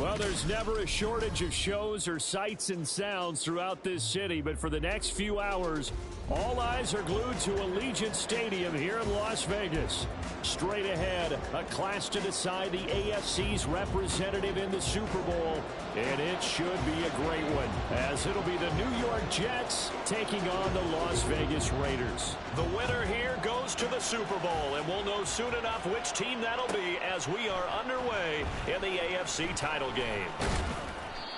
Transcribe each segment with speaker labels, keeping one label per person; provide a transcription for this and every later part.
Speaker 1: Well, there's never a shortage of shows or sights and sounds throughout this city, but for the next few hours, all eyes are glued to Allegiant Stadium here in Las Vegas. Straight ahead, a clash to decide the AFC's representative in the Super Bowl, and it should be a great one, as it'll be the New York Jets taking on the Las Vegas Raiders. The winner here goes to the Super Bowl, and we'll know soon enough which team that'll be as we are underway in the AFC title game.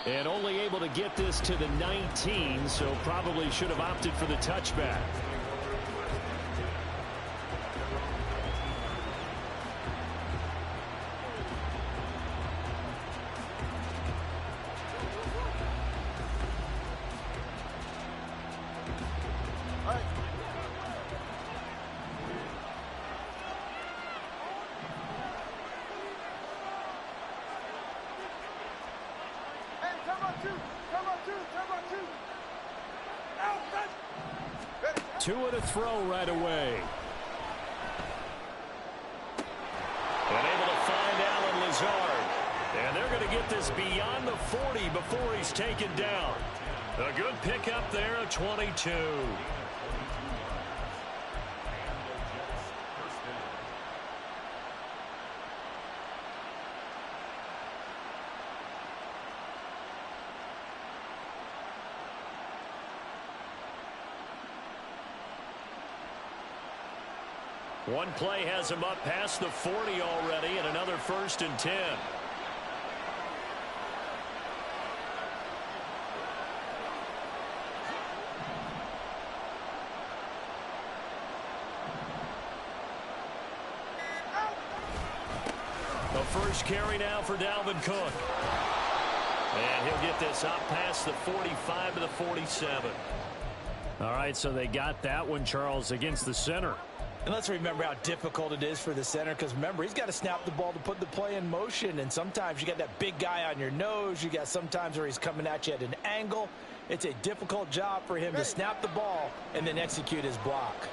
Speaker 1: And only able to get this to the 19, so probably should have opted for the touchback. Two and a throw right away. And able to find Allen Lazard. And they're going to get this beyond the 40 before he's taken down. A good pickup there, a 22. One play has him up past the 40 already, and another 1st and 10. The first carry now for Dalvin Cook. And he'll get this up past the 45 to the 47. All right, so they got that one, Charles, against the center.
Speaker 2: And let's remember how difficult it is for the center, because remember, he's got to snap the ball to put the play in motion, and sometimes you got that big guy on your nose. You got sometimes where he's coming at you at an angle. It's a difficult job for him to snap the ball and then execute his block.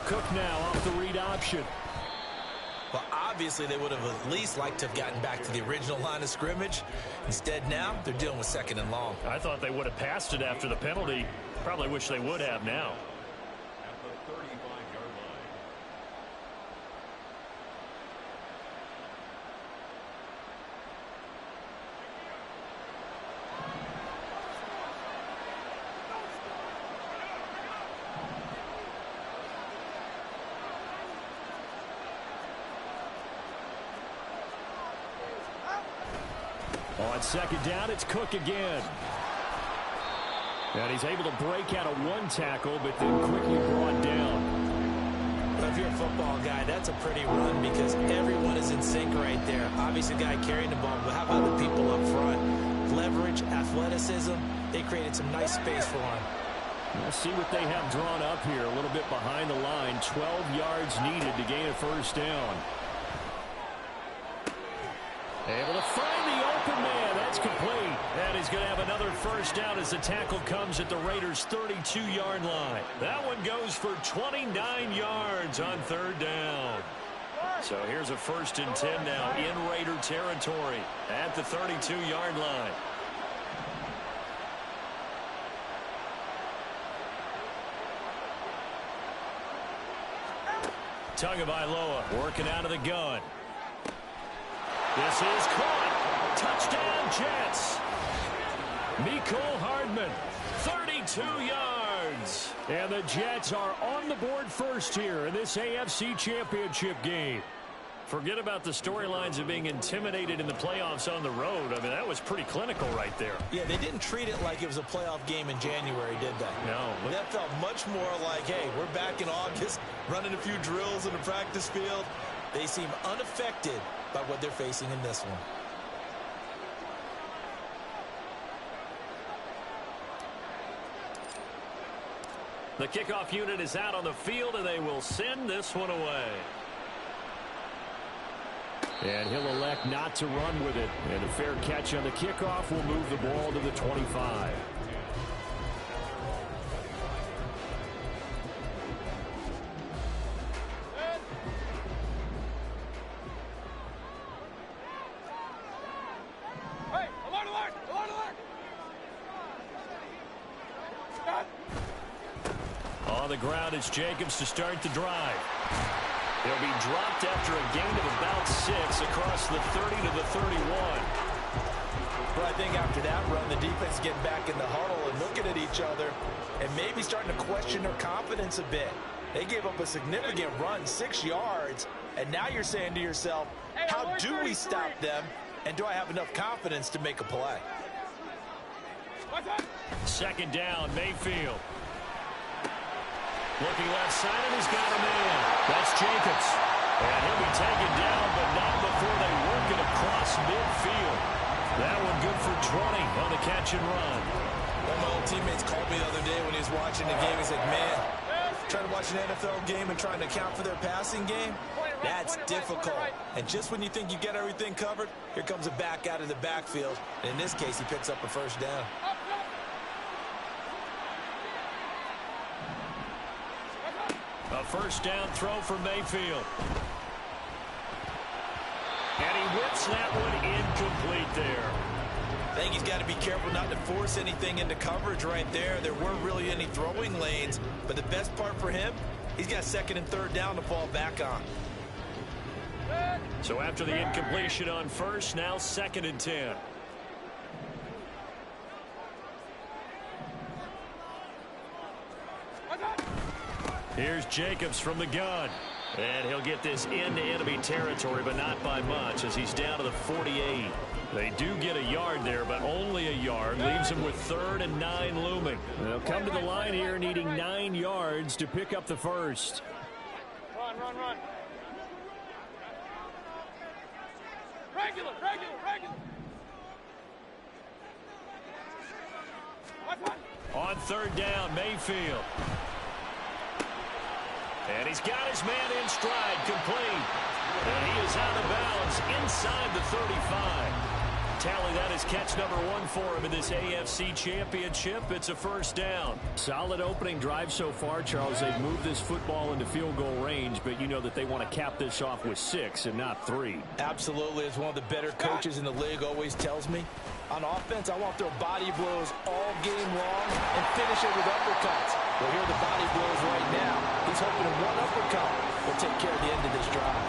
Speaker 1: Cook now off the read option.
Speaker 2: Well, obviously they would have at least liked to have gotten back to the original line of scrimmage. Instead now, they're dealing with 2nd and long.
Speaker 1: I thought they would have passed it after the penalty. Probably wish they would have now.
Speaker 3: At the 35-yard line.
Speaker 1: On 2nd down, it's Cook again. And he's able to break out of one tackle, but then quickly brought down.
Speaker 2: But if you're a football guy, that's a pretty run because everyone is in sync right there. Obviously, the guy carrying the ball, but how about the people up front? Leverage, athleticism, they created some nice space for him.
Speaker 1: Let's see what they have drawn up here. A little bit behind the line. 12 yards needed to gain a 1st down. Able to find the open man. That's complete. And he's going to have another 1st down as the tackle comes at the Raiders' 32-yard line. That one goes for 29 yards on 3rd down. So here's a 1st and 10 now in Raider territory at the 32-yard line. Tagovailoa working out of the gun. This is caught. Touchdown, Jets. Mecole Hardman, 32 yards. And the Jets are on the board first here in this AFC Championship game. Forget about the storylines of being intimidated in the playoffs on the road. I mean, that was pretty clinical right there.
Speaker 2: Yeah, they didn't treat it like it was a playoff game in January, did they?
Speaker 1: No.
Speaker 2: That felt much more like, hey, we're back in August, running a few drills in the practice field. They seem unaffected by what they're facing in this one.
Speaker 1: The kickoff unit is out on the field, and they will send this one away. And he'll elect not to run with it. And a fair catch on the kickoff will move the ball to the 25. On the ground, it's Jacobs to start the drive. He'll be dropped after a gain of about 6 across the 30 to the 31.
Speaker 2: But I think after that run, the defense is getting back in the huddle and looking at each other and maybe starting to question their confidence a bit. They gave up a significant run, 6 yards, and now you're saying to yourself, how do we stop them, and do I have enough confidence to make a play?
Speaker 1: Second down, Mayfield. Looking left side, and he's got a man. That's Jacobs. And he'll be taken down, but not before they work it across midfield. That one good for 20 on the catch and run.
Speaker 2: One of my old teammates called me the other day when he was watching the game. He said, man, trying to watch an NFL game and trying to account for their passing game, that's difficult. And just when you think you get everything covered, here comes a back out of the backfield. And in this case, he picks up a first down.
Speaker 1: A first down throw for Mayfield. And he whips that one incomplete there.
Speaker 2: I think he's got to be careful not to force anything into coverage right there. There weren't really any throwing lanes, but the best part for him, he's got second and third down to fall back on.
Speaker 1: So after the incompletion on first, now second and 10. Here's Jacobs from the gun. And he'll get this into enemy territory, but not by much as he's down to the 48. They do get a yard there, but only a yard. Leaves him with 3rd and 9 looming. They'll come to the line here needing 9 yards to pick up the first.
Speaker 4: Run. Regular.
Speaker 1: On third down, Mayfield. And he's got his man in stride, complete. And he is out of bounds inside the 35. Tally that is catch number 1 for him in this AFC Championship. It's a first down. Solid opening drive so far, Charles. They've moved this football into field goal range, but you know that they want to cap this off with 6 and not 3.
Speaker 2: Absolutely. As one of the better coaches in the league always tells me, on offense, I want to throw body blows all game long and finish it with uppercuts. Well, here are the body blows right now. He's hoping that one uppercut will take care of the end of this drive.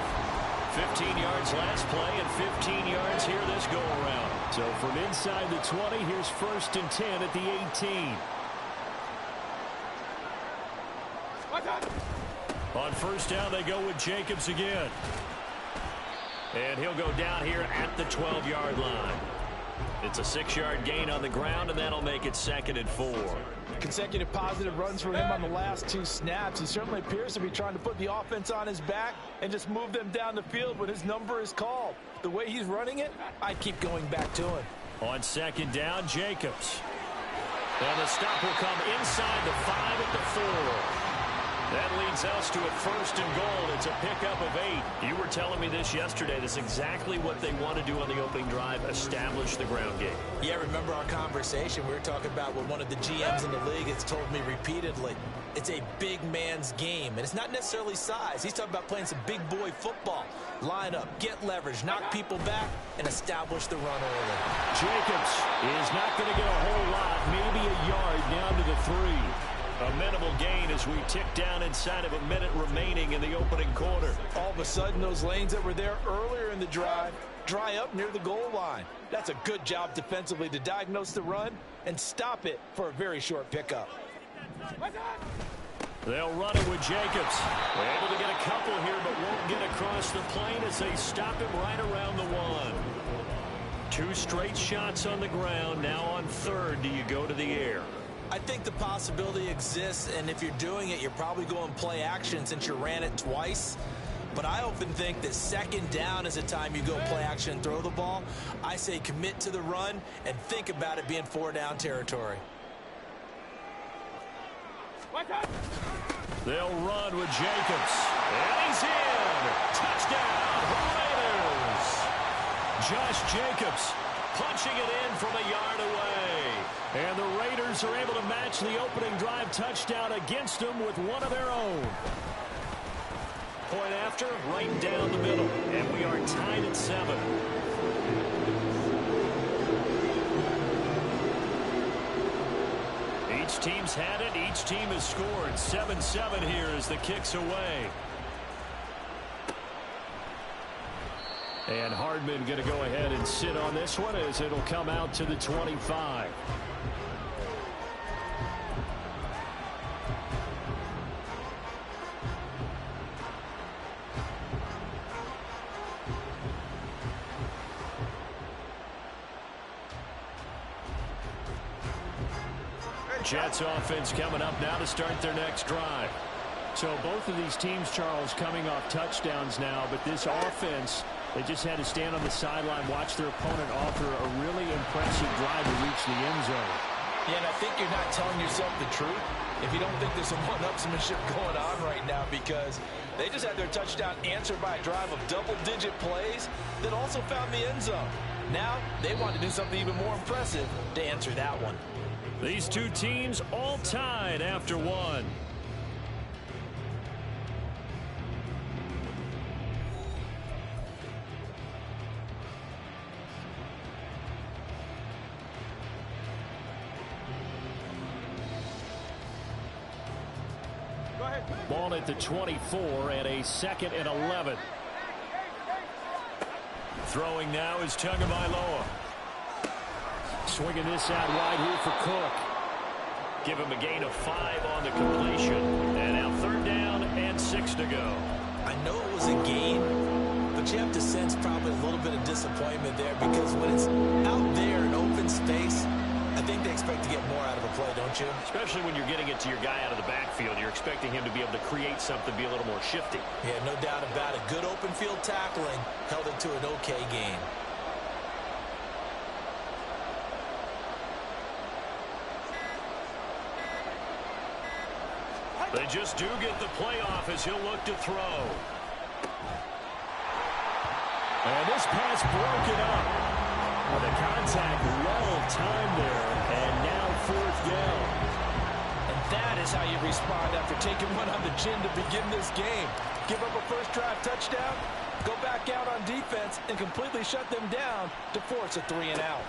Speaker 1: 15 yards last play and 15 yards here this go-around. So from inside the 20, here's 1st and 10 at the 18. On first down, they go with Jacobs again. And he'll go down here at the 12-yard line. It's a 6-yard gain on the ground, and that'll make it 2nd and 4.
Speaker 2: Consecutive positive runs for him on the last 2 snaps. He certainly appears to be trying to put the offense on his back and just move them down the field when his number is called. The way he's running it, I'd keep going back to him.
Speaker 1: On second down, Jacobs. And the stop will come inside the 5 at the 4. That leads us to a 1st and goal. It's a pickup of 8. You were telling me this yesterday. That's exactly what they want to do on the opening drive, establish the ground game.
Speaker 2: Yeah, remember our conversation. We were talking about what one of the GMs in the league has told me repeatedly. It's a big man's game, and it's not necessarily size. He's talking about playing some big boy football. Line up, get leverage, knock people back, and establish the run early.
Speaker 1: Jacobs is not going to get a whole lot, maybe a yard down to the 3. A minimal gain as we tick down inside of a minute remaining in the opening quarter.
Speaker 2: All of a sudden, those lanes that were there earlier in the drive dry up near the goal line. That's a good job defensively to diagnose the run and stop it for a very short pickup.
Speaker 1: They'll run it with Jacobs. They're able to get a couple here, but won't get across the plane as they stop him right around the 1. 2 straight shots on the ground. Now on third, do you go to the air?
Speaker 2: I think the possibility exists, and if you're doing it, you're probably going play action since you ran it twice. But I often think that second down is a time you go play action and throw the ball. I say commit to the run and think about it being 4-down territory.
Speaker 1: They'll run with Jacobs. And he's in. Touchdown, Raiders. Josh Jacobs punching it in from a yard away. And the Raiders are able to match the opening drive touchdown against them with one of their own. Point after, right down the middle. And we are tied at 7. Each team's had it. Each team has scored. 7-7 here as the kick's away. And Hardman going to go ahead and sit on this one as it'll come out to the 25. Jets offense coming up now to start their next drive. So both of these teams, Charles, coming off touchdowns now, but this offense, they just had to stand on the sideline, watch their opponent offer a really impressive drive to reach the end zone.
Speaker 2: Yeah, and I think you're not telling yourself the truth if you don't think there's some one-upsmanship going on right now, because they just had their touchdown answered by a drive of double-digit plays that also found the end zone. Now they want to do something even more impressive to answer that one.
Speaker 1: These two teams all tied after one. Ball at the 24 and a 2nd and 11. Throwing now is Tagovailoa. Swinging this out wide here for Cook. Give him a gain of 5 on the completion. And now 3rd down and 6 to go.
Speaker 2: I know it was a gain, but you have to sense probably a little bit of disappointment there, because when it's out there in open space, I think they expect to get more out of a play, don't you?
Speaker 1: Especially when you're getting it to your guy out of the backfield. You're expecting him to be able to create something, be a little more shifty.
Speaker 2: Yeah, no doubt about it. Good open field tackling held it to an okay gain.
Speaker 1: They just do get the play off as he'll look to throw. And this pass broken up. The contact well timed there, and now 4th down.
Speaker 2: And that is how you respond after taking one on the chin to begin this game. Give up a first drive touchdown, go back out on defense, and completely shut them down to force a 3-and-out.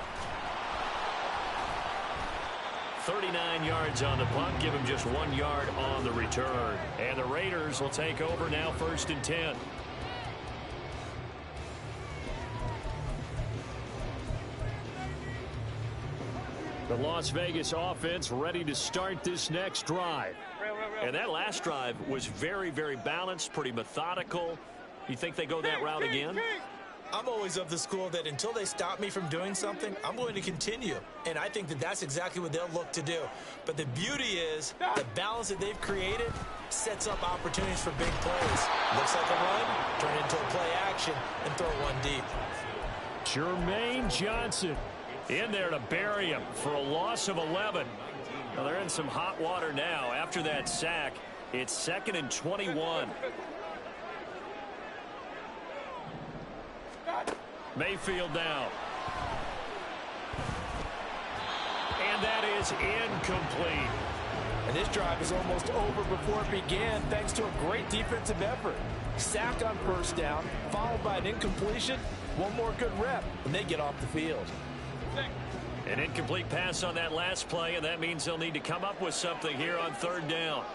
Speaker 1: 39 yards on the punt, give him just 1 yard on the return. And the Raiders will take over now, 1st and 10. The Las Vegas offense ready to start this next drive. And that last drive was very, very balanced, pretty methodical. You think they go that route again?
Speaker 2: I'm always of the school that until they stop me from doing something, I'm going to continue. And I think that that's exactly what they'll look to do. But the beauty is the balance that they've created sets up opportunities for big plays. Looks like a run, turn it into a play action, and throw one deep.
Speaker 1: Jermaine Johnson in there to bury him for a loss of 11. Well, they're in some hot water now. After that sack, it's 2nd and 21. Mayfield down. And that is incomplete.
Speaker 2: And this drive is almost over before it began, thanks to a great defensive effort. Sack on 1st down, followed by an incompletion. One more good rep, and they get off the field.
Speaker 1: An incomplete pass on that last play, and that means they'll need to come up with something here on 3rd down.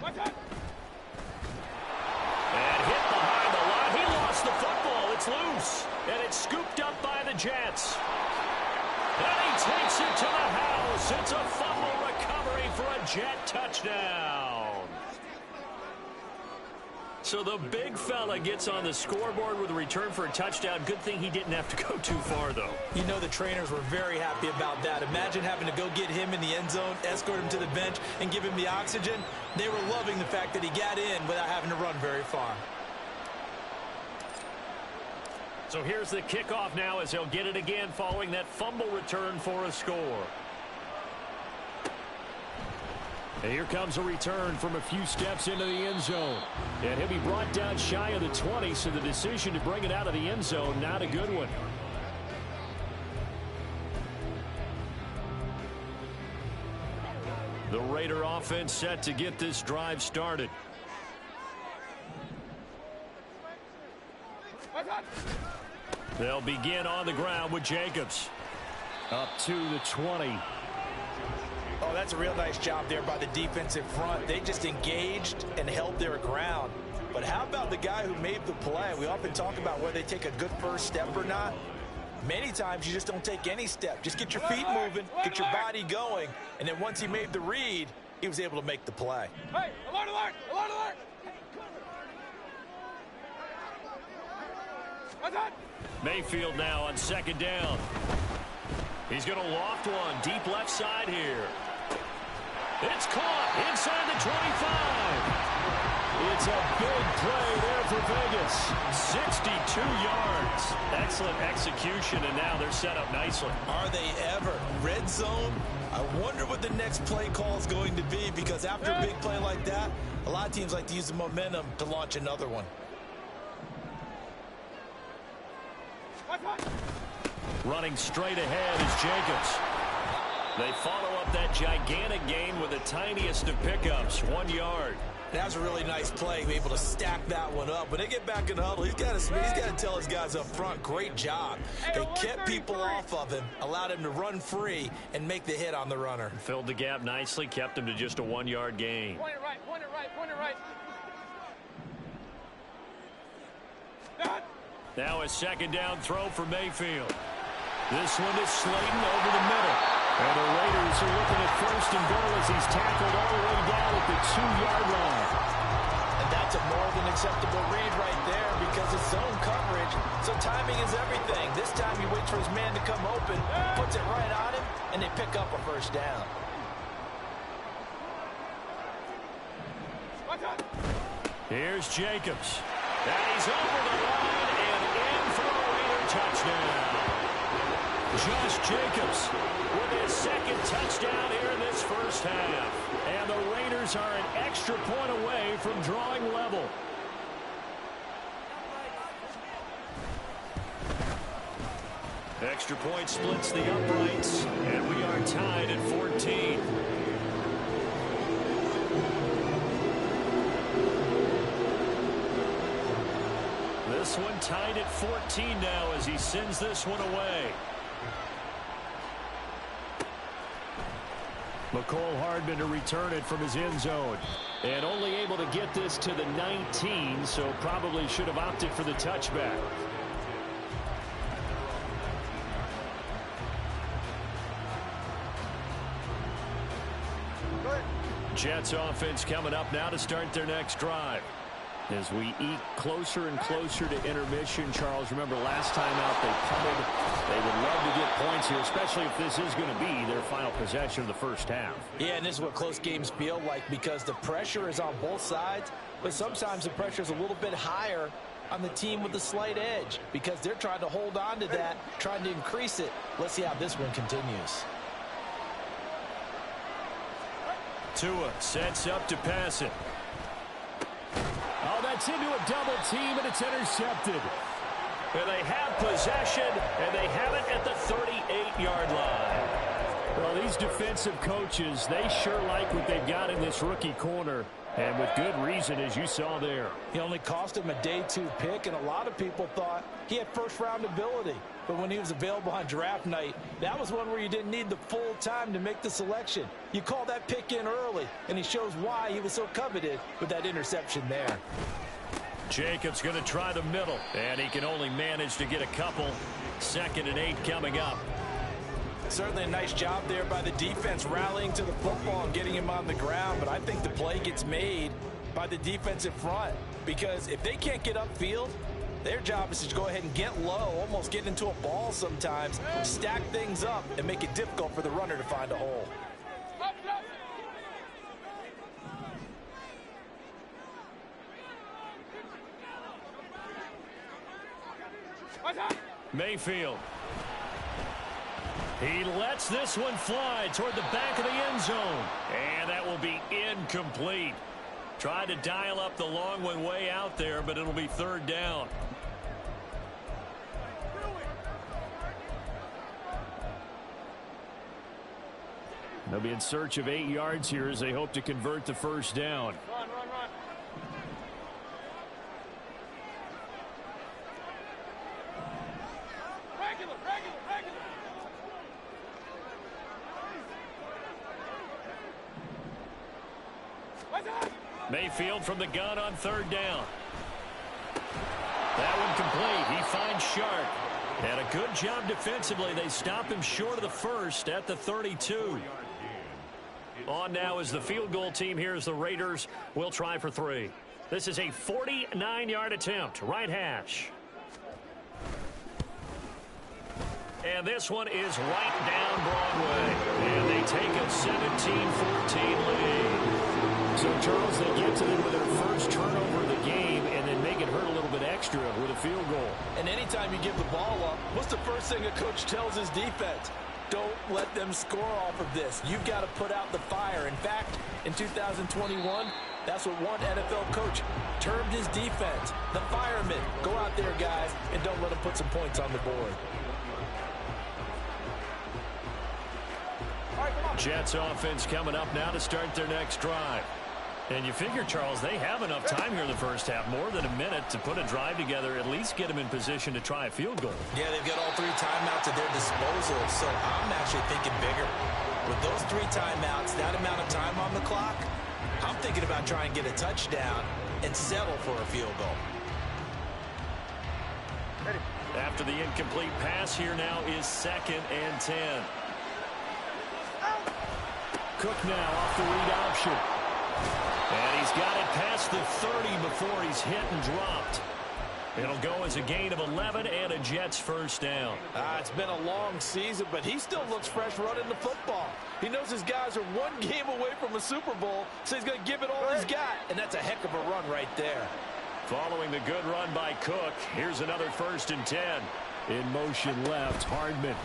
Speaker 1: And hit behind the line. He lost the football. It's loose. And it's scooped up by the Jets. And he takes it to the house. It's a fumble recovery for a Jet touchdown. So the big fella gets on the scoreboard with a return for a touchdown. Good thing he didn't have to go too far, though.
Speaker 2: You know the trainers were very happy about that. Imagine having to go get him in the end zone, escort him to the bench, and give him the oxygen. They were loving the fact that he got in without having to run very far.
Speaker 1: So here's the kickoff now as they'll get it again following that fumble return for a score. And here comes a return from a few steps into the end zone. And he'll be brought down shy of the 20, so the decision to bring it out of the end zone, not a good one. The Raider offense set to get this drive started. They'll begin on the ground with Jacobs. Up to the 20.
Speaker 2: Oh, that's a real nice job there by the defensive front. They just engaged and held their ground. But how about the guy who made the play? We often talk about whether they take a good first step or not. Many times you just don't take any step. Just get your feet moving, get your body going, and then once he made the read, he was able to make the play.
Speaker 4: Hey, alert, alert, alert, alert!
Speaker 1: Mayfield now on second down. He's going to loft one deep left side here. It's caught inside the 25. It's a big play there for Vegas. 62 yards. Excellent execution, and now they're set up nicely.
Speaker 2: Are they ever? Red zone? I wonder what the next play call is going to be, because after a big play like that, a lot of teams like to use the momentum to launch another one.
Speaker 1: Running straight ahead is Jacobs. They follow up that gigantic gain with the tiniest of pickups, 1 yard.
Speaker 2: That was a really nice play, to be able to stack that one up. When they get back in the huddle, he's got to tell his guys up front, great job. They kept people off of him, allowed him to run free, and make the hit on the runner.
Speaker 1: Filled the gap nicely, kept him to just a 1 yard gain.
Speaker 4: Point it right, point it right, point it right.
Speaker 1: Now a second down throw for Mayfield. This one is Slayton over the middle. And the Raiders are looking at first and goal as he's tackled all the way down at the 2-yard line.
Speaker 2: And that's a more than acceptable read right there, because it's zone coverage, so timing is everything. This time he waits for his man to come open, puts it right on him, and they pick up a first down.
Speaker 1: Here's Jacobs. And he's over the line and in for a Raider touchdown. Josh Jacobs with his second touchdown here in this first half. And the Raiders are an extra point away from drawing level. Extra point splits the uprights, and we are tied at 14. This one tied at 14 now as he sends this one away. McCole Hardman to return it from his end zone. And only able to get this to the 19, so probably should have opted for the touchback. Jets offense coming up now to start their next drive. As we eke closer and closer to intermission, Charles, remember last time out they pummeled. They would love to get points here, especially if this is going to be their final possession of the first half.
Speaker 2: Yeah, and this is what close games feel like, because the pressure is on both sides, but sometimes the pressure is a little bit higher on the team with the slight edge, because they're trying to hold on to that, trying to increase it. Let's see how this one continues.
Speaker 1: Tua sets up to pass it. Oh, that's into a double team, and it's intercepted. And they have possession, and they have it at the 38-yard line. Well, these defensive coaches, they sure like what they've got in this rookie corner, and with good reason, as you saw there.
Speaker 2: He only cost him a day 2 pick, and a lot of people thought he had first-round ability. But when he was available on draft night, that was one where you didn't need the full time to make the selection. You call that pick in early, and he shows why he was so coveted with that interception there.
Speaker 1: Jacobs going to try the middle, and he can only manage to get a couple. 2nd and 8 coming up.
Speaker 2: Certainly a nice job there by the defense, rallying to the football and getting him on the ground. But I think the play gets made by the defensive front, because if they can't get upfield, their job is to go ahead and get low, almost get into a ball sometimes, stack things up, and make it difficult for the runner to find a hole.
Speaker 1: Mayfield. He lets this one fly toward the back of the end zone. And that will be incomplete. Tried to dial up the long one way out there, but it'll be 3rd down. They'll be in search of 8 yards here as they hope to convert the first down.
Speaker 4: Run, run, run.
Speaker 1: Mayfield from the gun on third down. That one complete. He finds Sharp. And a good job defensively. They stop him short of the first at the 32. On now is the field goal team. Here's the Raiders. Will try for 3. This is a 49-yard attempt. Right hash. And this one is right down Broadway. And they take a 17-14 lead. So, Charles, they get to them with their first turnover of the game and then make it hurt a little bit extra with a field goal.
Speaker 2: And anytime you give the ball up, what's the first thing a coach tells his defense? Don't let them score off of this. You've got to put out the fire. In fact, in 2021, that's what one NFL coach termed his defense. The firemen. Go out there, guys, and don't let them put some points on the board.
Speaker 1: Jets offense coming up now to start their next drive. And you figure, Charles, they have enough time here in the first half, more than a minute, to put a drive together, at least get them in position to try a field goal.
Speaker 2: Yeah, they've got all 3 timeouts at their disposal, so I'm actually thinking bigger. With those 3 timeouts, that amount of time on the clock, I'm thinking about trying to get a touchdown and settle for a field goal.
Speaker 1: After the incomplete pass, here now is 2nd and 10. Cook now off the read option. And he's got it past the 30 before he's hit and dropped. It'll go as a gain of 11 and a Jets first down.
Speaker 2: It's been a long season, but he still looks fresh running the football. He knows his guys are 1 game away from a Super Bowl, so he's going to give it all he's got. And that's a heck of a run right there.
Speaker 1: Following the good run by Cook, here's another 1st and 10. In motion left, Hardman.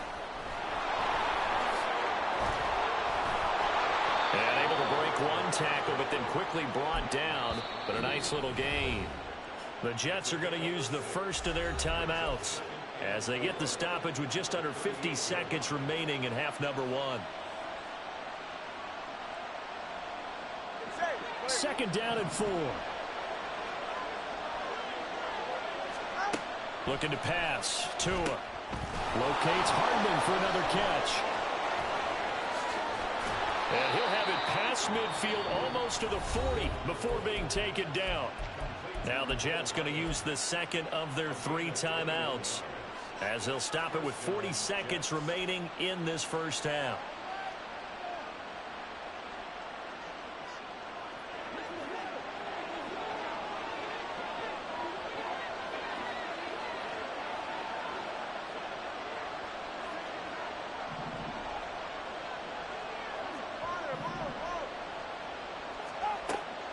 Speaker 1: And able to break 1 tackle, but then quickly brought down. But a nice little gain. The Jets are going to use the first of their timeouts as they get the stoppage with just under 50 seconds remaining in half number 1. 2nd down and 4. Looking to pass. Tua locates Hardman for another catch. And he'll have it past midfield almost to the 40 before being taken down. Now the Jets going to use the 2nd of their 3 timeouts as they'll stop it with 40 seconds remaining in this first half.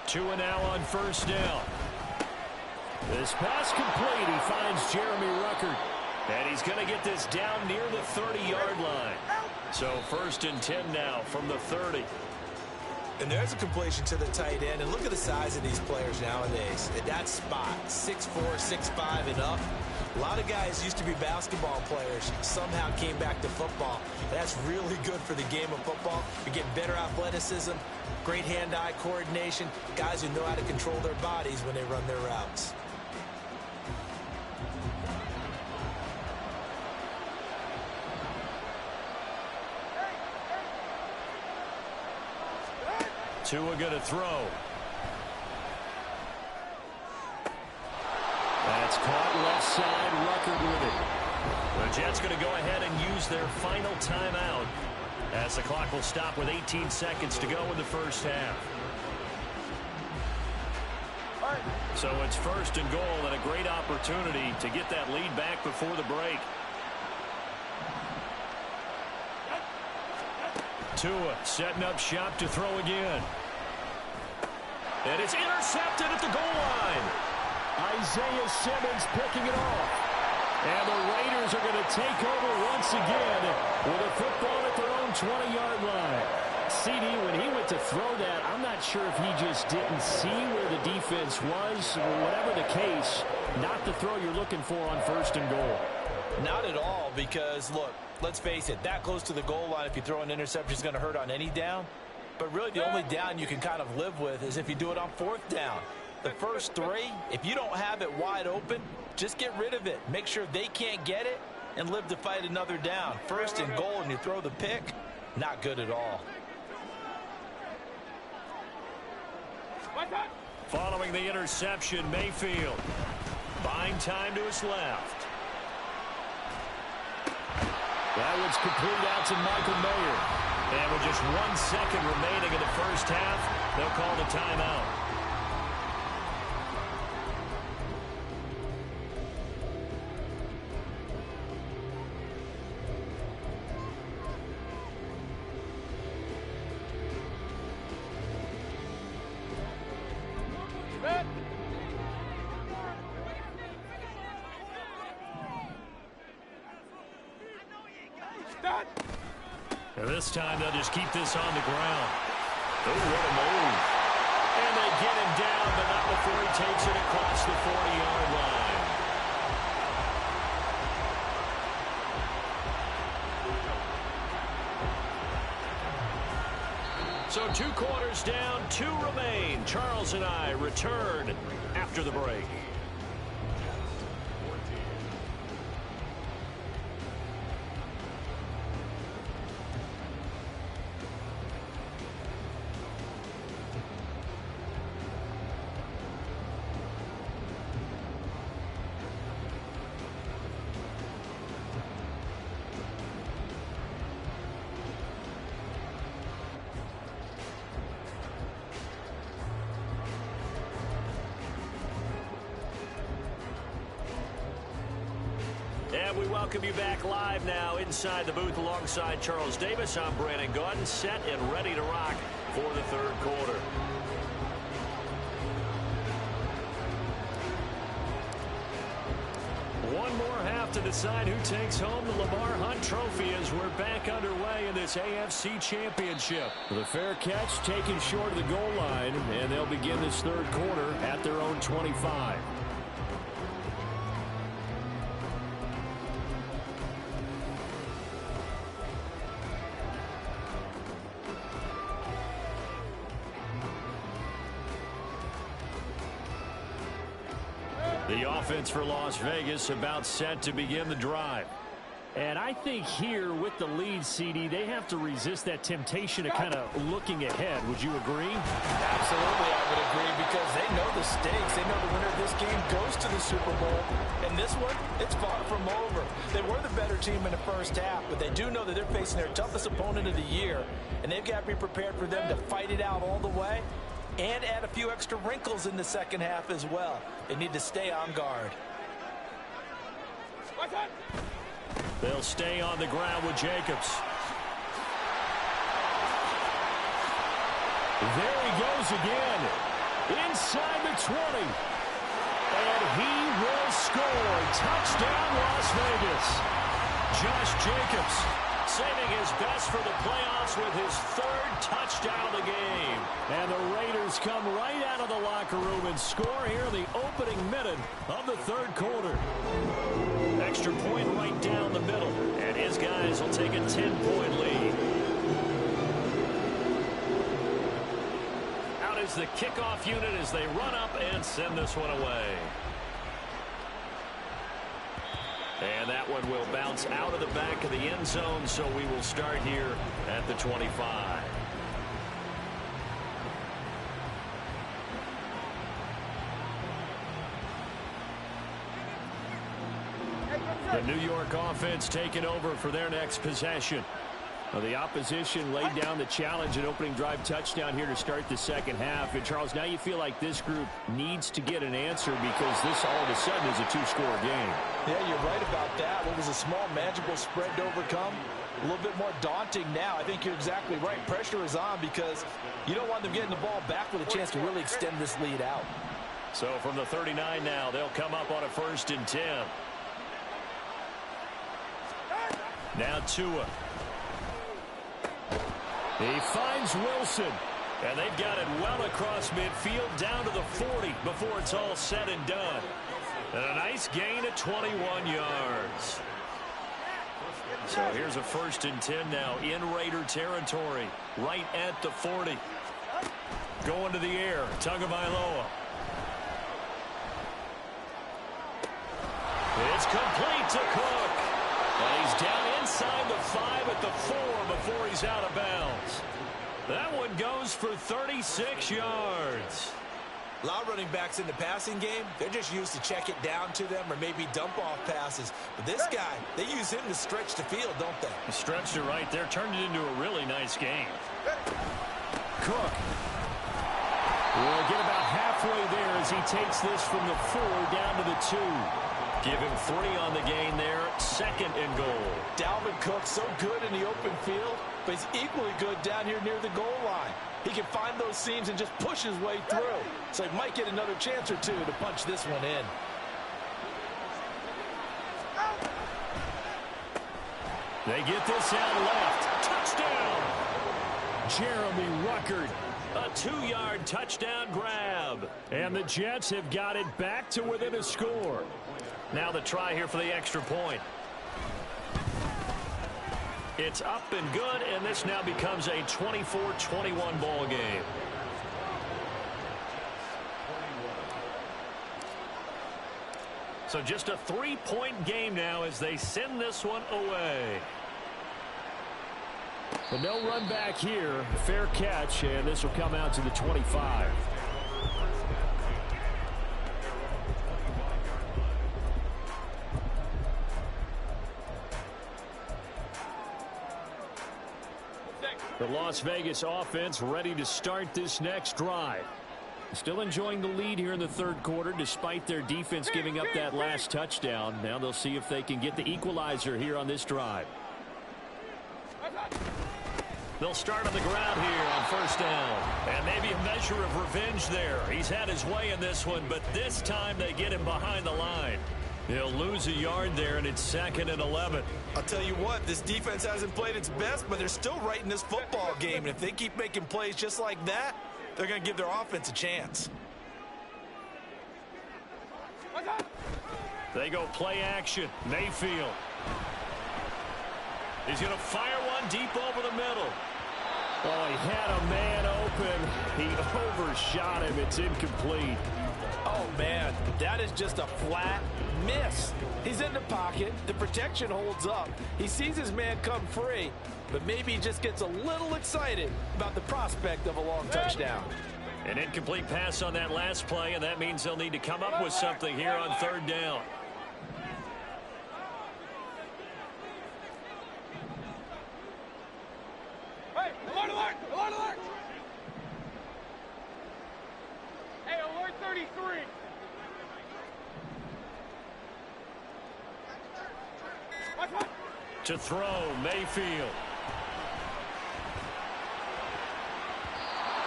Speaker 1: Tua now on 1st down. This pass complete. He finds Jeremy Ruckert. And he's going to get this down near the 30-yard line. So 1st and 10 now from the 30.
Speaker 2: And there's a completion to the tight end. And look at the size of these players nowadays. At that spot, 6'4", 6'5", and up. A lot of guys used to be basketball players, somehow came back to football. That's really good for the game of football. You're getting better athleticism, great hand-eye coordination, guys who know how to control their bodies when they run their routes.
Speaker 1: Tua going to throw. That's caught left side. Ruckert with it. The Jets going to go ahead and use their final timeout as the clock will stop with 18 seconds to go in the first half. So it's 1st and goal and a great opportunity to get that lead back before the break. Tua setting up shop to throw again. And it's intercepted at the goal line. Isaiah Simmons picking it off. And the Raiders are going to take over once again with a football at their own 20-yard line. CD, when he went to throw that, I'm not sure if he just didn't see where the defense was. Whatever the case, not the throw you're looking for on 1st and goal.
Speaker 2: Not at all, because, look, let's face it, that close to the goal line, if you throw an interception, is going to hurt on any down. But really, the only down you can kind of live with is if you do it on 4th down. The first 3, if you don't have it wide open, just get rid of it. Make sure they can't get it, and live to fight another down. First and goal, and you throw the pick. Not good at all.
Speaker 1: Following the interception, Mayfield buying time to his left. That one's complete out to Michael Mayer. And with just 1 second remaining in the first half, they'll call the timeout. And this time they'll just keep this on the ground. Oh, what a move. And they get him down, but not before he takes it across the 40-yard line. So 2 quarters down, 2 remain. Charles and I return after the break. And we welcome you back live now inside the booth alongside Charles Davis. I'm Brandon Gaudin, set and ready to rock for the third quarter. One more half to decide who takes home the Lamar Hunt Trophy as we're back underway in this AFC Championship. The fair catch taken short of the goal line, and they'll begin this third quarter at their own 25. The offense for Las Vegas about set to begin the drive. And I think here with the lead, CD, they have to resist that temptation of kind of looking ahead. Would you agree?
Speaker 2: Absolutely, I would agree, because they know the stakes. They know the winner of this game goes to the Super Bowl. And this one, it's far from over. They were the better team in the first half, but they do know that they're facing their toughest opponent of the year. And they've got to be prepared for them to fight it out all the way and add a few extra wrinkles in the second half as well. They need to stay on guard.
Speaker 1: They'll stay on the ground with Jacobs. There he goes again. Inside the 20. And he will score. Touchdown, Las Vegas. Josh Jacobs saving his best for the playoffs with his third touchdown of the game. And the Raiders come right out of the locker room and score here in the opening minute of the third quarter. Extra point right down the middle. And his guys will take a 10-point lead. Out is the kickoff unit as they run up and send this one away. And that one will bounce out of the back of the end zone, so we will start here at the 25. The New York offense taking over for their next possession. Well, the opposition laid down the challenge and opening drive touchdown here to start the second half. And, Charles, now you feel like this group needs to get an answer because this all of a sudden is a two-score game.
Speaker 2: Yeah, you're right about that. What was a small, manageable spread to overcome, a little bit more daunting now. I think you're exactly right. Pressure is on because you don't want them getting the ball back with a chance to really extend this lead out.
Speaker 1: So from the 39 now, they'll come up on a 1st and 10. Now Tua. He finds Wilson, and they've got it well across midfield down to the 40 before it's all said and done. And a nice gain of 21 yards. So here's a 1st and 10 now in Raider territory, right at the 40. Going to the air, Tagovailoa. It's complete to Cook. drive at the 4 before he's out of bounds. That one goes for 36 yards.
Speaker 2: A lot of running backs in the passing game, they're just used to check it down to them or maybe dump off passes. But this guy, they use him to stretch the field, don't they?
Speaker 1: He stretched it right there, turned it into a really nice game. Cook will get about halfway there as he takes this from the 4 down to the 2. Give him 3 on the gain there, 2nd and goal.
Speaker 2: Dalvin Cook so good in the open field, but he's equally good down here near the goal line. He can find those seams and just push his way through. So he might get another chance or two to punch this one in.
Speaker 1: They get this out left. Touchdown! Jeremy Ruckert. A 2-yard touchdown grab. And the Jets have got it back to within a score. Now the try here for the extra point. It's up and good, and this now becomes a 24-21 ball game. So just a 3-point game now as they send this one away. But no run back here. Fair catch, and this will come out to the 25. The Las Vegas offense ready to start this next drive. Still enjoying the lead here in the 3rd quarter despite their defense giving up that last touchdown. Now they'll see if they can get the equalizer here on this drive. They'll start on the ground here on 1st down. And maybe a measure of revenge there. He's had his way in this one, but this time they get him behind the line. He'll lose a yard there, and it's 2nd and 11.
Speaker 2: I'll tell you what, this defense hasn't played its best, but they're still right in this football game. And if they keep making plays just like that, they're going to give their offense a chance.
Speaker 1: They go play action. Mayfield. He's going to fire one deep over the middle. Oh, he had a man open. He overshot him. It's incomplete.
Speaker 2: Oh, man, that is just a flat miss. He's in the pocket. The protection holds up. He sees his man come free, but maybe he just gets a little excited about the prospect of a long touchdown.
Speaker 1: An incomplete pass on that last play, and that means they'll need to come up with something here on 3rd down.
Speaker 4: Hey, alert, alert, alert, alert! Hey, alert 33!
Speaker 1: To throw, Mayfield.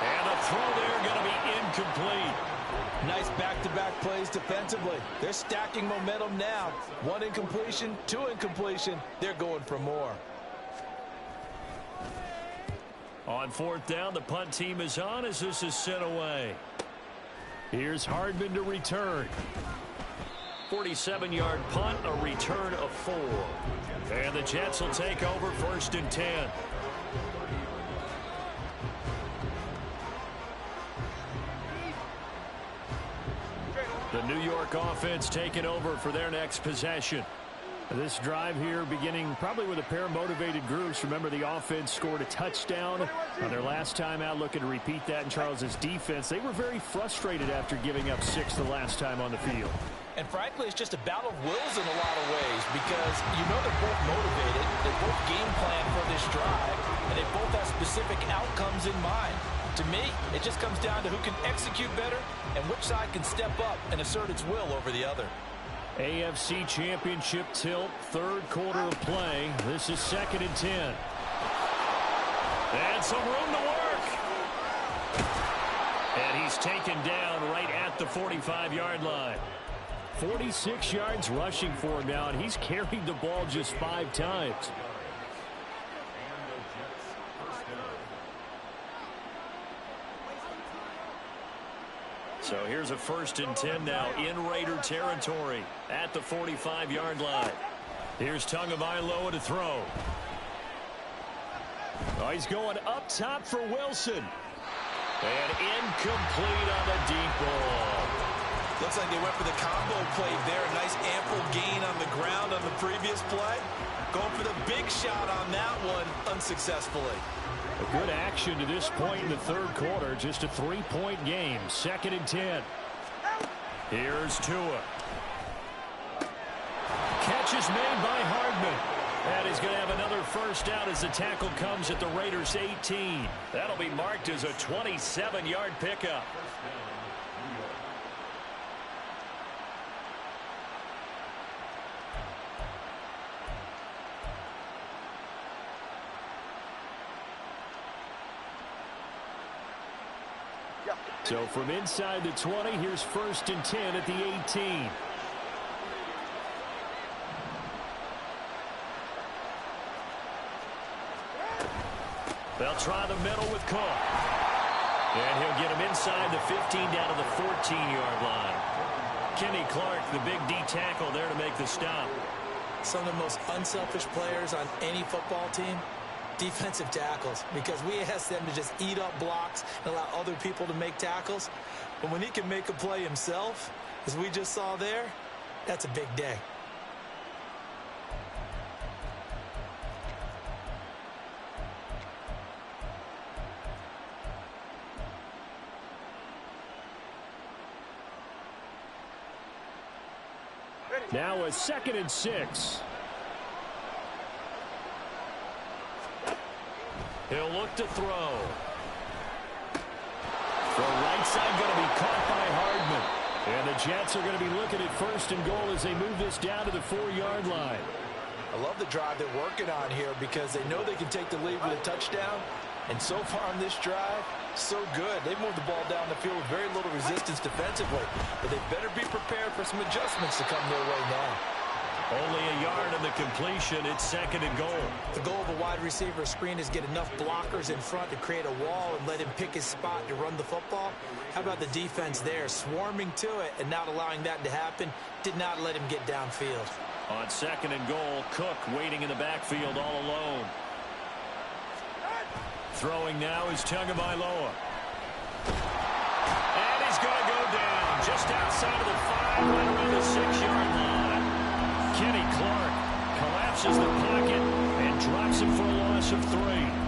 Speaker 1: And a throw there going to be incomplete.
Speaker 2: Nice back-to-back plays defensively. They're stacking momentum now. 1 incompletion, 2 incompletion. They're going for more.
Speaker 1: On 4th down, the punt team is on as this is sent away. Here's Hardman to return. 47-yard punt, a return of 4. And the Jets will take over 1st and 10. The New York offense taking over for their next possession. This drive here beginning probably with a pair of motivated groups. Remember, the offense scored a touchdown on their last time out, looking to repeat that in Charles's defense. They were very frustrated after giving up 6 the last time on the field.
Speaker 2: And frankly, it's just a battle of wills in a lot of ways because you know they're both motivated, they both game plan for this drive, and they both have specific outcomes in mind. To me, it just comes down to who can execute better and which side can step up and assert its will over the other.
Speaker 1: AFC Championship tilt, 3rd quarter of play. This is 2nd and 10. And some room to work. And he's taken down right at the 45-yard line. 46 yards rushing for him now, and he's carried the ball just 5 times. So here's a 1st and 10 now in Raider territory at the 45-yard line. Here's Tagovailoa to throw. Oh, he's going up top for Wilson. And incomplete on the deep ball.
Speaker 2: Looks like they went for the combo play there. A nice ample gain on the ground on the previous play. Going for the big shot on that one unsuccessfully.
Speaker 1: A good action to this point in the third quarter. Just a 3-point game. 2nd and 10. Here's Tua. Catch is made by Hardman. And he's going to have another first down as the tackle comes at the Raiders' 18. That'll be marked as a 27-yard pickup. So from inside the 20, here's 1st and 10 at the 18. They'll try the middle with Cook. And he'll get him inside the 15 down to the 14-yard line. Kenny Clark, the big D tackle there to make the stop.
Speaker 2: Some of the most unselfish players on any football team, defensive tackles, because we ask them to just eat up blocks and allow other people to make tackles. But when he can make a play himself, as we just saw there, that's a big day.
Speaker 1: Now a 2nd and 6. He'll look to throw. The right side going to be caught by Hardman. And the Jets are going to be looking at 1st and goal as they move this down to the 4-yard line.
Speaker 2: I love the drive they're working on here because they know they can take the lead with a touchdown. And so far on this drive, so good. They've moved the ball down the field with very little resistance defensively. But they better be prepared for some adjustments to come their way now.
Speaker 1: Only a yard on the completion. It's 2nd and goal.
Speaker 2: The goal of a wide receiver screen is get enough blockers in front to create a wall and let him pick his spot to run the football. How about the defense there, swarming to it and not allowing that to happen? Did not let him get downfield.
Speaker 1: On 2nd and goal, Cook waiting in the backfield all alone. Throwing now is Tagovailoa. And he's going to go down just outside of the 5, right around the 6-yard line. Kenny Clark collapses the pocket and drops him for a loss of 3.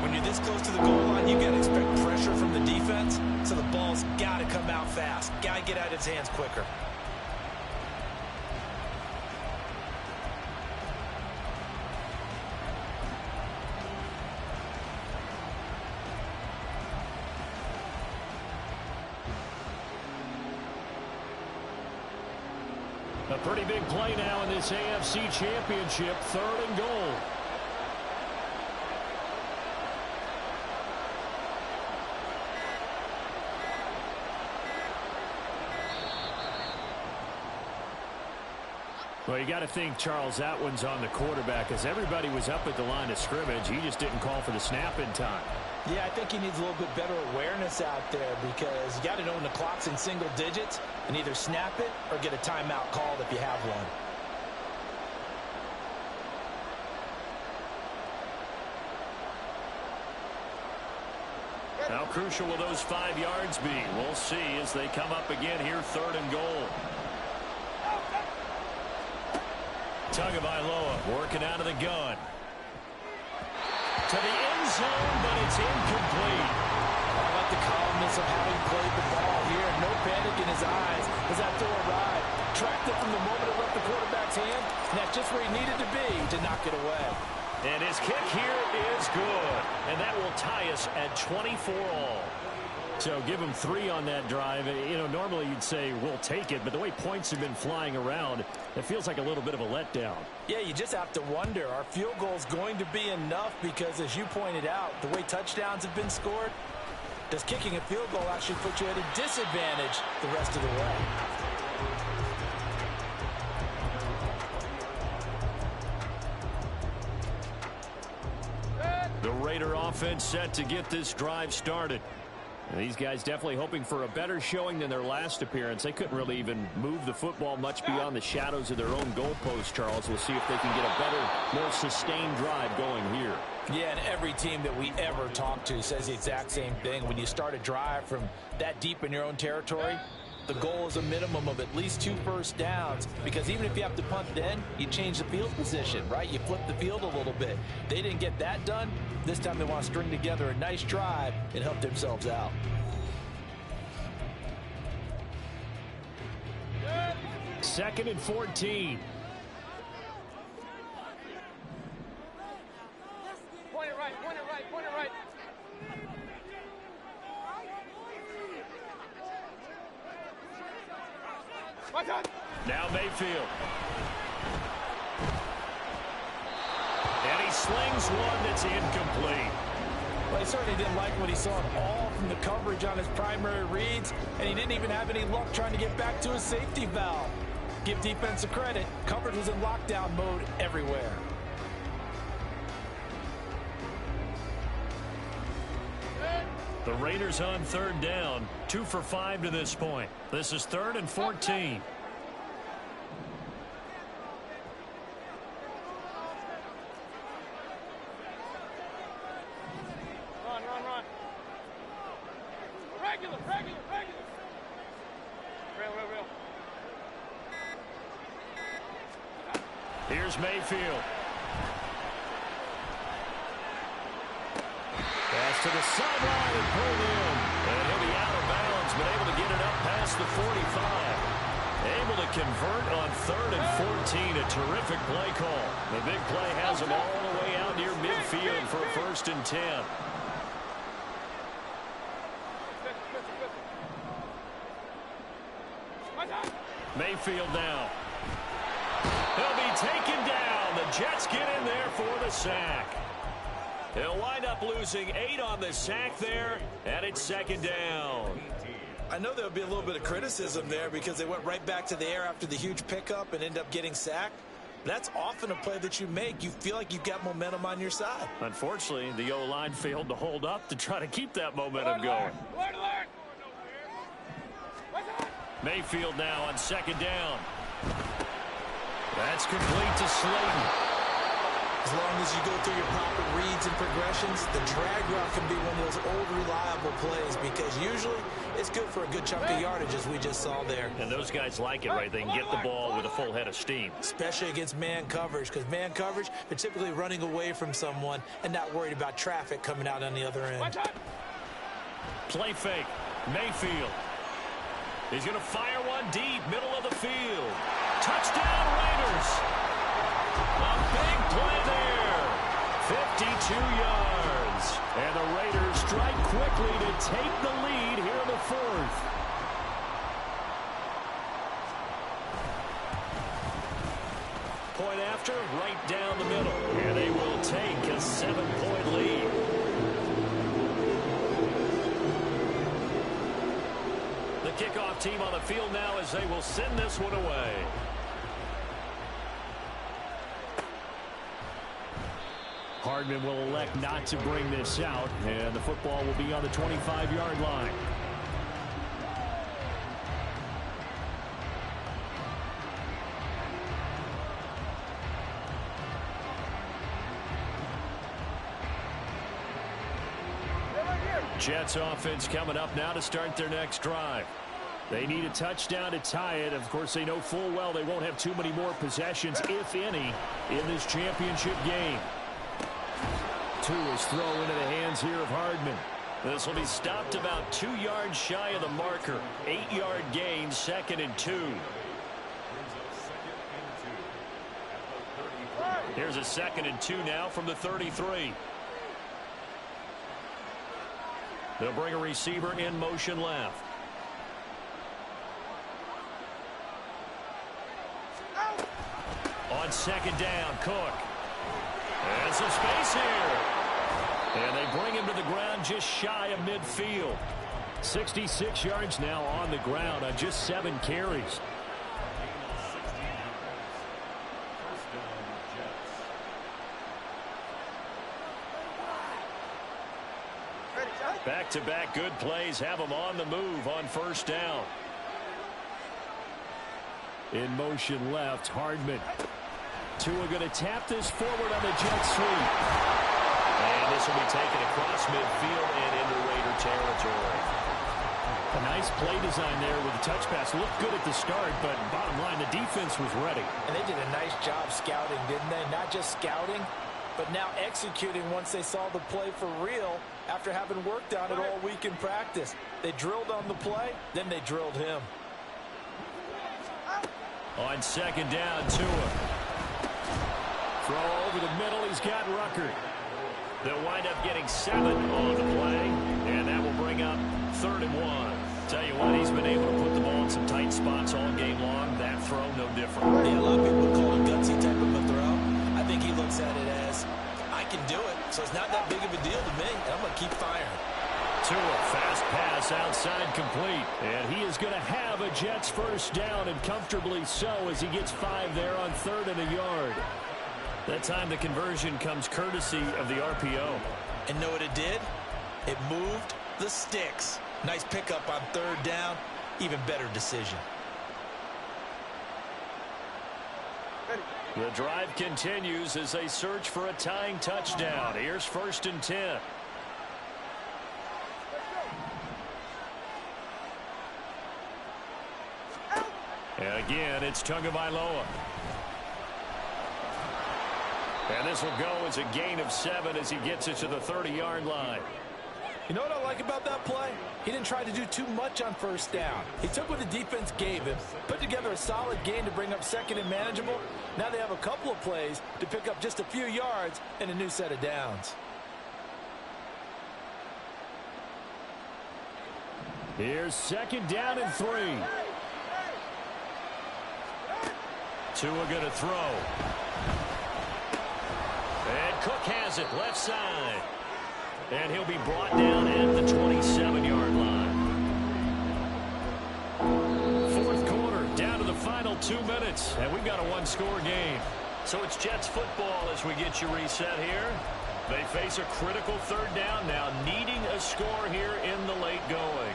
Speaker 2: When you're this close to the goal line, you got to expect pressure from the defense, so the ball's got to come out fast. Got to get out of his hands quicker.
Speaker 1: A pretty big play now in this AFC Championship, 3rd and goal. Well, you got to think, Charles, that one's on the quarterback as everybody was up at the line of scrimmage. He just didn't call for the snap in time.
Speaker 2: Yeah, I think he needs a little bit better awareness out there because you got to know when the clock's in single digits and either snap it or get a timeout called if you have one.
Speaker 1: How crucial will those 5 yards be? We'll see as they come up again here, 3rd and goal. Tagovailoa working out of the gun. To the end zone, but it's incomplete.
Speaker 2: I like the calmness of how he played the ball here. No panic in his eyes as that throw arrived. Tracked it from the moment it left the quarterback's hand, and that's just where he needed to be to knock it away.
Speaker 1: And his kick here is good. And that will tie us at 24 all. So give him 3 on that drive. You know, normally you'd say we'll take it, but the way points have been flying around, it feels like a little bit of a letdown.
Speaker 2: Yeah, you just have to wonder, are field goals going to be enough? Because as you pointed out, the way touchdowns have been scored, does kicking a field goal actually put you at a disadvantage the rest of the way?
Speaker 1: The Raider offense set to get this drive started. And these guys definitely hoping for a better showing than their last appearance. They couldn't really even move the football much beyond the shadows of their own goalpost, Charles. We'll see if they can get a better, more sustained drive going here.
Speaker 2: Yeah, and every team that we ever talk to says the exact same thing. When you start a drive from that deep in your own territory, The goal is a minimum of at least 2 first downs, because even if you have to punt then, you change the field position, right? You flip the field a little bit. They didn't get that done. This time they want to string together a nice drive and help themselves out.
Speaker 1: Second and 14.
Speaker 4: Point it right, point it right, point it right. My God.
Speaker 1: Now Mayfield. And he slings one that's incomplete.
Speaker 2: Well, he certainly didn't like what he saw at all from the coverage on his primary reads, and he didn't even have any luck trying to get back to his safety valve. Give defense a credit. Coverage was in lockdown mode everywhere.
Speaker 1: The Raiders on third down, 2 for 5 to this point. This is 3rd and 14.
Speaker 4: Run, run, run. Regular, regular, regular. Real.
Speaker 1: Here's Mayfield. Pass to the sideline and pulled in. And he'll be out of bounds, but able to get it up past the 45. Able to convert on 3rd and 14. A terrific play call. The big play has him all the way out near midfield for a 1st and 10. Mayfield now. He'll be taken down. The Jets get in there for the sack. He'll wind up losing 8 on the sack there, and it's 2nd down.
Speaker 2: I know there'll be a little bit of criticism there because they went right back to the air after the huge pickup and end up getting sacked. That's often a play that you make. You feel like you've got momentum on your side.
Speaker 1: Unfortunately, the O-line failed to hold up to try to keep that momentum going. Mayfield now on 2nd down. That's complete to Slayton.
Speaker 2: As long as you go through your proper reads and progressions, the drag route can be one of those old reliable plays because usually it's good for a good chunk of yardage, as we just saw there.
Speaker 1: And those guys like it, right? They can get the ball with a full head of steam.
Speaker 2: Especially against man coverage, because man coverage, they're typically running away from someone and not worried about traffic coming out on the other end.
Speaker 1: Play fake. Mayfield. He's going to fire one deep, middle of the field. Touchdown, Raiders. A big play there. 52 yards. And the Raiders strike quickly to take the lead here in the 4th. Point after, right down the middle. And they will take a 7-point lead. The kickoff team on the field now as they will send this one away. Hardman will elect not to bring this out, and the football will be on the 25-yard line. Jets offense coming up now to start their next drive. They need a touchdown to tie it. Of course, they know full well they won't have too many more possessions, if any, in this championship game. 2 is thrown into the hands here of Hardman. This will be stopped about 2 yards shy of the marker. 8-yard gain, 2nd and 2. Here's a 2nd and 2 now from the 33. They'll bring a receiver in motion left. On 2nd down, Cook. And some space here. And they bring him to the ground just shy of midfield. 66 yards now on the ground on just 7 carries. Back-to-back good plays have them on the move on 1st down. In motion left, Hardman. Tua going to tap this forward on the jet sweep. And this will be taken across midfield and into Raider territory. A nice play design there with the touch pass. Looked good at the start, but bottom line, the defense was ready.
Speaker 2: And they did a nice job scouting, didn't they? Not just scouting, but now executing once they saw the play for real after having worked on it all week in practice. They drilled on the play, then they drilled him.
Speaker 1: On second down, Tua. Throw over the middle. He's got Rucker. They'll wind up getting 7 on the play, and that will bring up 3rd and 1. Tell you what, he's been able to put the ball in some tight spots all game long. That throw, no different.
Speaker 2: Yeah, a lot of people would call it gutsy type of a throw. I think he looks at it as, I can do it, so it's not that big of a deal to me, and I'm going to keep firing.
Speaker 1: Tua, fast pass outside complete. And he is going to have a Jets first down, and comfortably so, as he gets 5 there on 3rd and a yard. That time the conversion comes courtesy of the RPO.
Speaker 2: And know what it did? It moved the sticks. Nice pickup on 3rd down. Even better decision.
Speaker 1: The drive continues as they search for a tying touchdown. Here's 1st and 10. And again, it's Tagovailoa. And this will go as a gain of 7 as he gets it to the 30-yard line.
Speaker 2: You know what I like about that play? He didn't try to do too much on 1st down. He took what the defense gave him, put together a solid gain to bring up 2nd and manageable. Now they have a couple of plays to pick up just a few yards and a new set of downs.
Speaker 1: Here's 2nd down and 3. Tua going to throw. And Cook has it left side. And he'll be brought down at the 27-yard line. 4th quarter, down to the final 2 minutes. And we've got a 1-score game. So it's Jets football as we get you reset here. They face a critical 3rd down now, needing a score here in the late going.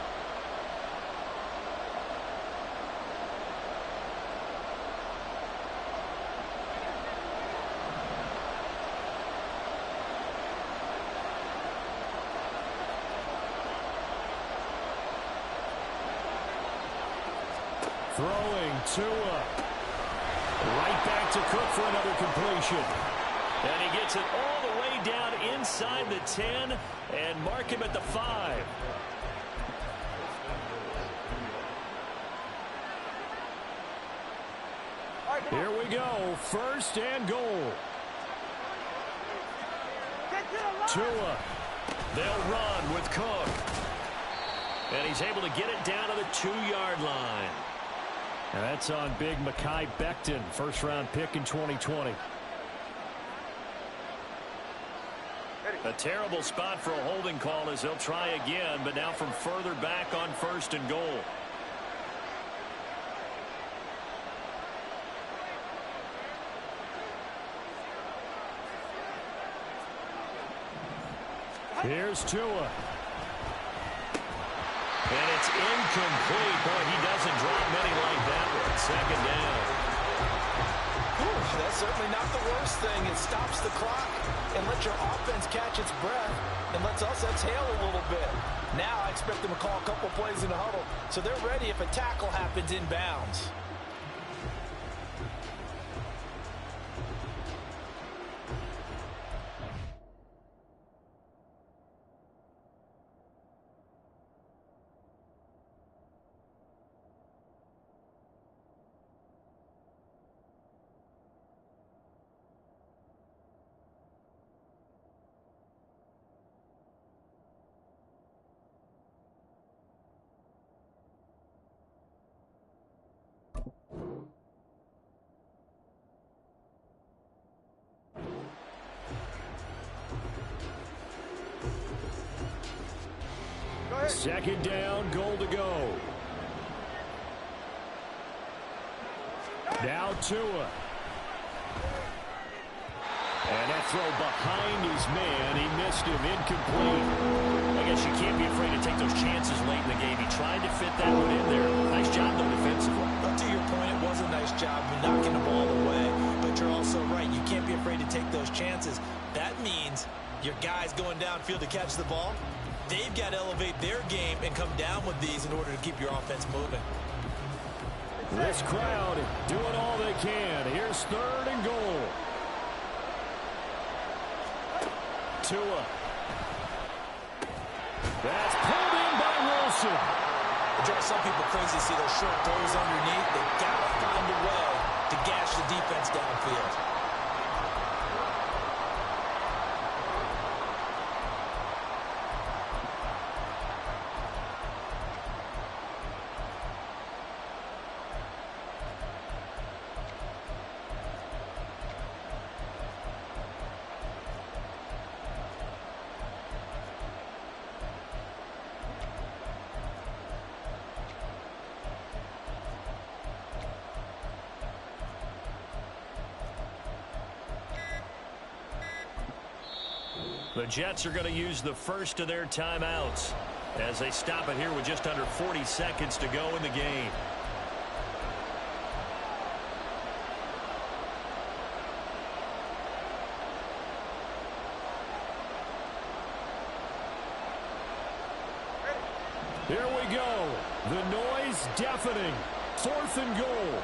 Speaker 1: Throwing Tua. Right back to Cook for another completion. And he gets it all the way down inside the 10 and mark him at the 5. Here we go. 1st and goal. Tua. They'll run with Cook. And he's able to get it down to the 2-yard line. And that's on big Mekhi Becton, 1st-round pick in 2020. A terrible spot for a holding call as they'll try again, but now from further back on 1st and goal. Here's Tua. And it's incomplete. Boy, he doesn't drop many like that one. 2nd down.
Speaker 2: Whew, that's certainly not the worst thing. It stops the clock and lets your offense catch its breath and lets us exhale a little bit. Now I expect them to call a couple plays in the huddle so they're ready if a tackle happens inbounds.
Speaker 1: Second down, goal to go. Now Tua. And that throw behind his man. He missed him. Incomplete. I guess you can't be afraid to take those chances late in the game. He tried to fit that one in there. Nice job, though, defensively.
Speaker 2: But to your point, it was a nice job of knocking the ball away. But you're also right. You can't be afraid to take those chances. That means your guy's going downfield to catch the ball. They've got to elevate their game and come down with these in order to keep your offense moving.
Speaker 1: This crowd doing all they can. Here's 3rd and goal. Tua. That's pulled in by Wilson.
Speaker 2: It drives some people crazy to see those short throws underneath. They've got to find a way to gash the defense downfield.
Speaker 1: The Jets are going to use the first of their timeouts as they stop it here with just under 40 seconds to go in the game. Here we go. The noise deafening. 4th and goal.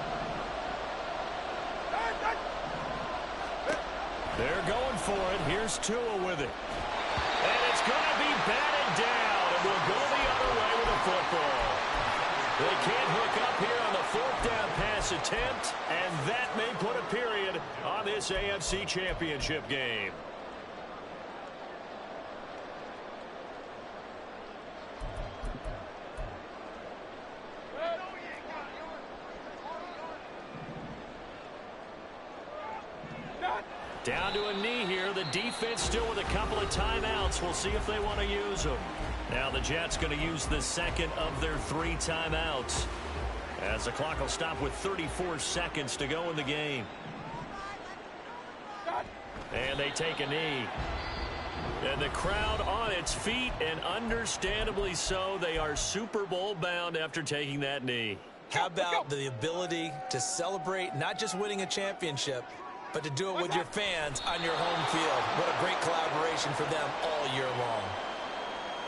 Speaker 1: They're going for it. Here's Tua with it. And it's going to be batted down, and we'll go the other way with the football. They can't hook up here on the 4th down pass attempt, and that may put a period on this AFC Championship game. Down to a knee here. The defense still with a couple of timeouts. We'll see if they want to use them. Now the Jets going to use the second of their 3 timeouts, as the clock will stop with 34 seconds to go in the game. And they take a knee. And the crowd on its feet, and understandably so. They are Super Bowl bound after taking that knee.
Speaker 2: How about the ability to celebrate not just winning a championship, but to do it with your fans on your home field? What a great collaboration for them all year long.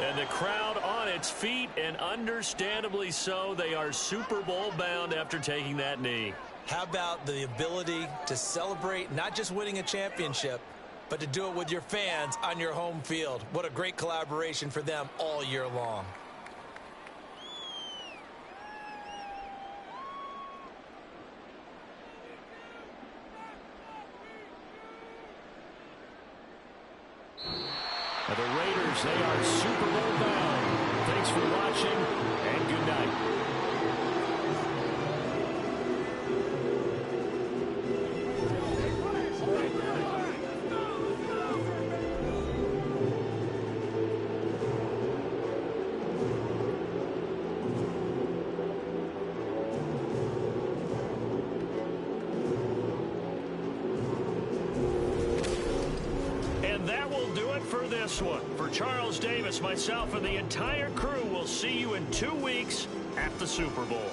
Speaker 1: And the crowd on its feet, and understandably so. They are Super Bowl bound after taking that knee.
Speaker 2: How about the ability to celebrate not just winning a championship, but to do it with your fans on your home field? What a great collaboration for them all year long.
Speaker 1: The Raiders, they are Super Bowl bound. Thanks for watching, and good night. For this one, for Charles Davis, myself, and the entire crew, will see you in 2 weeks at the Super Bowl.